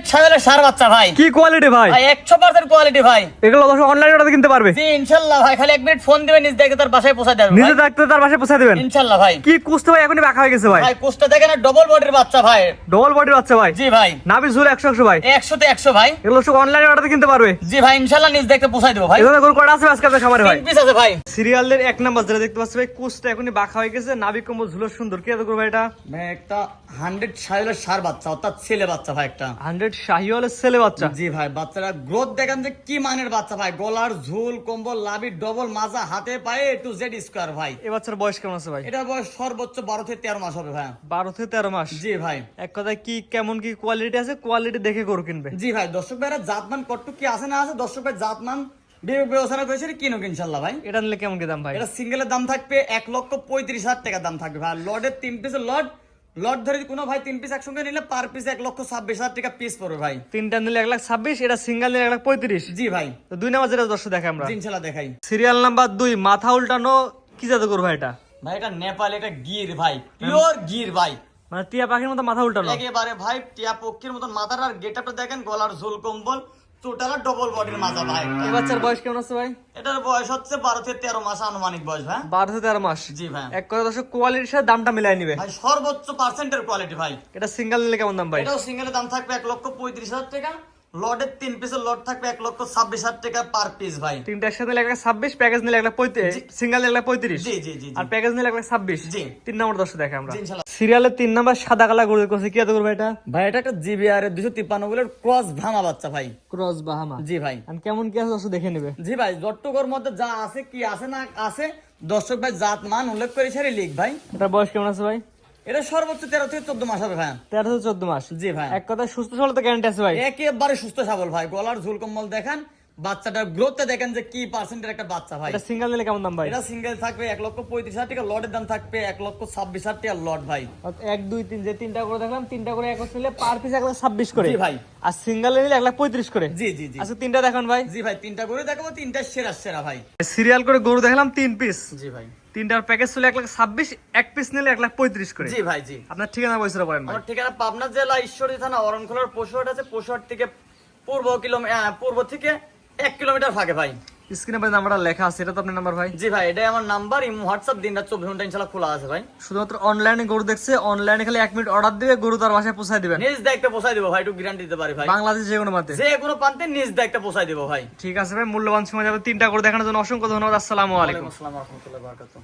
ছাগলের সার বাচ্চা ভাই। কি কোয়ালিটি ভাই? 100% কোয়ালিটি ভাই। এগুলো দর্শক অনলাইনে অর্ডার কিনতে পারবে? জি ইনশাআল্লাহ ভাই, খালি 1 মিনিট ফোন দিবেন, নিজ দেখে তার বাসায় পৌঁছে দেবেন। নিজে দেখতে তার বাসায় পৌঁছে দিবেন ইনশাআল্লাহ ভাই। কি কুস্ত ভাই এখনই বাঁকা হয়ে গেছে ভাই? ভাই কোস্টা দেখেন, ডবল বডির বাচ্চা ভাই। ডবল বডির বাচ্চা ভাই? জি ভাই। নাভি ঝুল 100 ভাই? 100 তে 100 ভাই। এগুলো সব অনলাইনে অর্ডার কিনতে পারবে? জি ভাই ইনশাআল্লাহ, নিজ দেখে পৌঁছে দেব ভাই। এখানে গরু কয়টা আছে আজকে আপনাদের খামারে ভাই? 3 পিস আছে ভাই। সিরিয়ালের 1 নাম্বার যেটা দেখতে পাচ্ছি ভাই, কুস্তা এখনই বাঁকা হয়ে গেছে, নাভি কম্বল ঝুলো সুন্দর। কি এত করবে এটা? ভাই একটা 100 ছাগলের সার বাচ্চা, অর্থাৎ ছেলে বাচ্চা ভাই একটা। 100 শাহিওয়ালের ছেলে বাচ্চা? জি ভাই, বাচ্চারা গ্রোথ দেখেন যে কি মানের বাচ্চা ভাই। গলার ঝুল, কম্বল, লাভি ডবল, মাজা, হাতে পায়ে টু জেড স্কয়ার ভাই। এই বাচ্চার বয়স কেমন আছে ভাই? এটার বয়স সর্বোচ্চ 12 থেকে 13 মাস হবে ভাই। 12 থেকে 13 মাস? জি ভাই। এক কথায় কি কেমন কি কোয়ালিটি আছে, কোয়ালিটি দেখে গরু কিনবে? জি ভাই, দর্শক ভাইরা জাতমান কট্টু কি আছে না আছে, দর্শক ভাই জাতমান বিবেচনা করেছে কিনুক ইনশাল্লাহ ভাই। এটা নিলে কেমন কি দাম ভাই? এটা সিঙ্গেলের দাম থাকবে 1,35,000 টাকা দাম থাকবে ভাই। লটের 3 পিসের লট ধরে কোনো ভাই 3 পিস একসঙ্গে নিলে পার পিস 1,26,000 টাকা পিস পড়বে ভাই। তিনটা নিলে 1,26,000, এটা সিঙ্গেল নিলে 1,35,000। জি ভাই। তো 2 নাম্বার যেটা দর্শক দেখে আমরা, ইনশাল্লাহ দেখাই। সিরিয়াল নাম্বার 2, মাথা উল্টানো, কি জাত গরু ভাই এটা? ভাই এটা নেপাল, এটা গির ভাই, পিওর গির ভাই। মানে টিয়া পাখির মতো মাথা উল্টানো? একেবারে ভাই টিয়া পক্ষীর মতন মাথার, আর গেটআপটা দেখেন, গলার ঝোল, কম্বল, টোটাল ডবল বডির মাজা ভাই। এই বাচ্চার বয়স কেমন আছে ভাই? এটার বয়স হচ্ছে 12 থেকে 13 মাস আনুমানিক বয়স ভাই। 12 থেকে 13 মাস? জি ভাই। এক কথা দর্শক কোয়ালিটির সাথে দামটা মিলাই নিবে ভাই সর্বোচ্চ পার্সেন্টের কোয়ালিটি ভাই। এটা সিঙ্গেল নিলে কেমন দাম ভাই? এটাও সিঙ্গেলের দাম থাকবে 1,35,000 টাকা। লটের 3 পিসের লট থাকবে 1,26,000 টাকা পার পিস ভাই। তিনটা একসাথে নিলে 1,26,000, প্যাকেজ নিলে 1,35,000, সিঙ্গেল নিলে 1,35,000। জি জি জি। আর প্যাকেজ নিলে 1,26,000। জি। 3 নম্বর দর্শক দেখে আমরা, জি, ইনশাল্লাহ। সিরিয়ালের 3 নাম্বার সাদা কালা গরু করছে, কি এত গরু ভাই এটা? ভাই এটা একটা জিবিআর এর 253 বলের ক্রস ভামা বাচ্চা ভাই। Cross Bahama? জি ভাই। আর কেমন কি আছে দর্শক দেখে নেবে? জি ভাই, জট্টকর মধ্যে যা আছে কি আছে না আছে, দর্শক ভাই জাত মান উল্লেখ করে সারি লিখ ভাই। এটা বয়স কেমন আছে ভাই? এটা সর্বোচ্চ 13 থেকে 14 মাস হবে ভাই। 13 থেকে 14 মাস? জি ভাই। এক কথা সুস্থ সবল তো গ্যারান্টি আছে ভাই? একেবারে সুস্থ সবল ভাই। গলার ঝুল, কম্বল দেখেন, বাচ্চাটার গ্রোথটা দেখেন যে কি পার্সেন্টের একটা বাচ্চা ভাই। এটা সিঙ্গেল নিলে কেমন দাম ভাই? এটা সিঙ্গেল থাকবে 1,35,000 টাকা, লটের দাম থাকবে 1,26,000 টাকা লট ভাই। 1 2 3 যে তিনটা করে দেখলাম, তিনটা করে এক নিলে পার পিস 1,26,000 করে? জি ভাই। আর সিঙ্গেল নিলে 1,35,000 করে? জি জি জি। আচ্ছা তিনটা দেখান ভাই। জি ভাই, তিনটা করে দেখাবো, তিনটা সেরা সেরা ভাই। সিরিয়াল করে গরু দেখলাম 3 পিস, জি ভাই। তিনটার প্যাকেজ ছিল 1,26,000, এক পিস নিলে 1,35,000 করে। জি ভাই জি। আপনার ঠিকানা বলছিল বলেন ভাই। আমার ঠিকানা পাবনা জেলা ঈশ্বরদী থানা অরণখোলার পশুহাট আছে। পশুহাট থেকে পূর্ব থেকে 1 কিলোমিটার ফাঁকে ভাই। স্ক্রিনে ভাই নাম্বারটা লেখা আছে, এটা তো আপনার নাম্বার ভাই? জি ভাই, এটাই আমার নাম্বার। ইমো হোয়াটসঅ্যাপ দিনরাত 24 ঘন্টা ইনশাআল্লাহ খোলা আছে ভাই। শুধুমাত্র অনলাইনে গরু দেখছে, অনলাইনে খালি 1 মিনিট অর্ডার দিবে, গরু তার বাসায় পৌঁছায় দিবেন। নিজ দায়িত্বে পৌঁছাই দেবো ভাই, একটু গ্যারান্টি দিতে পারি ভাই। বাংলাদেশ যে কোনো মাতে? যে কোনো প্রান্তে নিজ দায়িত্বে পৌঁছাই দেবো ভাই। ঠিক আছে ভাই, মূল্যবান সময় যাবে। তিনটা করে দেখানোর জন্য অসংখ্য ধন্যবাদ। আসসালামু আলাইকুম। ওয়ালাইকুম আসসালাম ওয়া রাহমাতুল্লাহি ওয়া বারাকাতুহু।